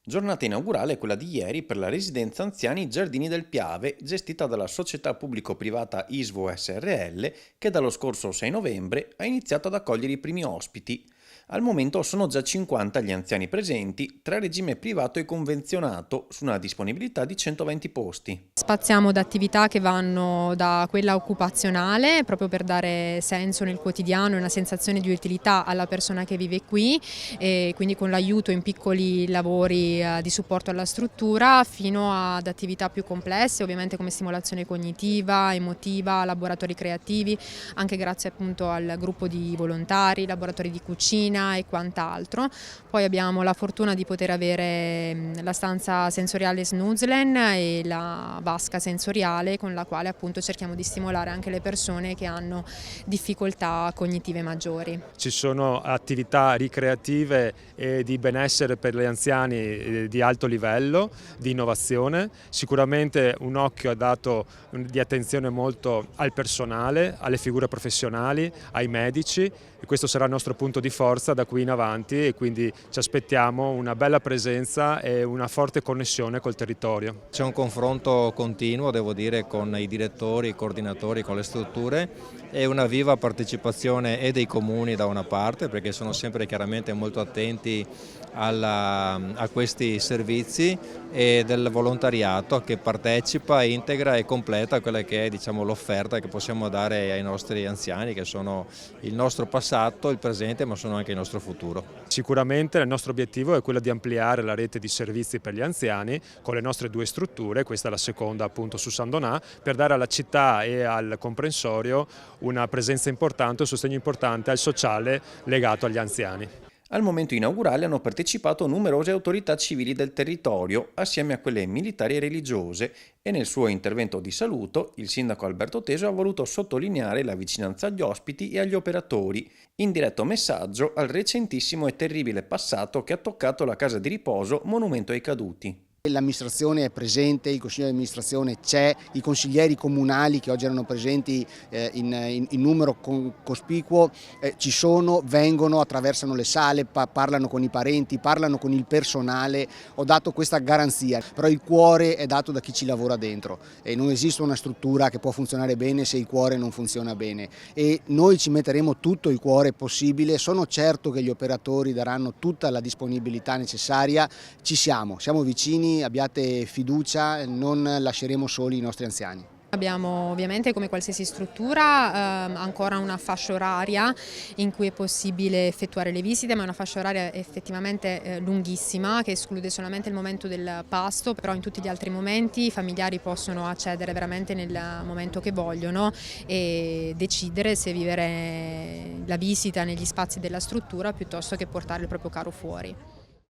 Giornata inaugurale è quella di ieri per la residenza anziani Giardini del Piave, gestita dalla società pubblico-privata ISVO SRL, che dallo scorso 6 novembre ha iniziato ad accogliere i primi ospiti. Al momento sono già 50 gli anziani presenti, tra regime privato e convenzionato, su una disponibilità di 120 posti. Spaziamo da attività che vanno da quella occupazionale, proprio per dare senso nel quotidiano e una sensazione di utilità alla persona che vive qui, e quindi con l'aiuto in piccoli lavori di supporto alla struttura, fino ad attività più complesse, ovviamente come stimolazione cognitiva, emotiva, laboratori creativi, anche grazie appunto al gruppo di volontari, laboratori di cucina e quant'altro. Poi abbiamo la fortuna di poter avere la stanza sensoriale Snoozelen e la vasca sensoriale, con la quale appunto cerchiamo di stimolare anche le persone che hanno difficoltà cognitive maggiori. Ci sono attività ricreative e di benessere per gli anziani di alto livello, di innovazione. Sicuramente un occhio dato di attenzione molto al personale, alle figure professionali, ai medici, e questo sarà il nostro punto di forza da qui in avanti, e quindi ci aspettiamo una bella presenza e una forte connessione col territorio. C'è un confronto continuo, devo dire, con i direttori, i coordinatori, con le strutture, e una viva partecipazione e dei comuni da una parte, perché sono sempre chiaramente molto attenti a questi servizi, e del volontariato che partecipa, integra e completa quella che è, diciamo, l'offerta che possiamo dare ai nostri anziani, che sono il nostro passato, il presente, ma sono anche il nostro futuro. Sicuramente il nostro obiettivo è quello di ampliare la rete di servizi per gli anziani con le nostre due strutture, questa è la seconda appunto su San Donà, per dare alla città e al comprensorio una presenza importante, un sostegno importante al sociale legato agli anziani. Al momento inaugurale hanno partecipato numerose autorità civili del territorio, assieme a quelle militari e religiose, e nel suo intervento di saluto il sindaco Alberto Teso ha voluto sottolineare la vicinanza agli ospiti e agli operatori, in diretto messaggio al recentissimo e terribile passato che ha toccato la casa di riposo Monumento ai Caduti. L'amministrazione è presente, il consiglio di amministrazione c'è, i consiglieri comunali che oggi erano presenti in numero cospicuo ci sono, vengono, attraversano le sale, parlano con i parenti, parlano con il personale. Ho dato questa garanzia, però il cuore è dato da chi ci lavora dentro, e non esiste una struttura che può funzionare bene se il cuore non funziona bene, e noi ci metteremo tutto il cuore possibile. Sono certo che gli operatori daranno tutta la disponibilità necessaria. Siamo vicini, abbiate fiducia, non lasceremo soli i nostri anziani. Abbiamo ovviamente, come qualsiasi struttura, ancora una fascia oraria in cui è possibile effettuare le visite, ma è una fascia oraria effettivamente lunghissima, che esclude solamente il momento del pasto, però in tutti gli altri momenti i familiari possono accedere veramente nel momento che vogliono e decidere se vivere la visita negli spazi della struttura piuttosto che portare il proprio caro fuori.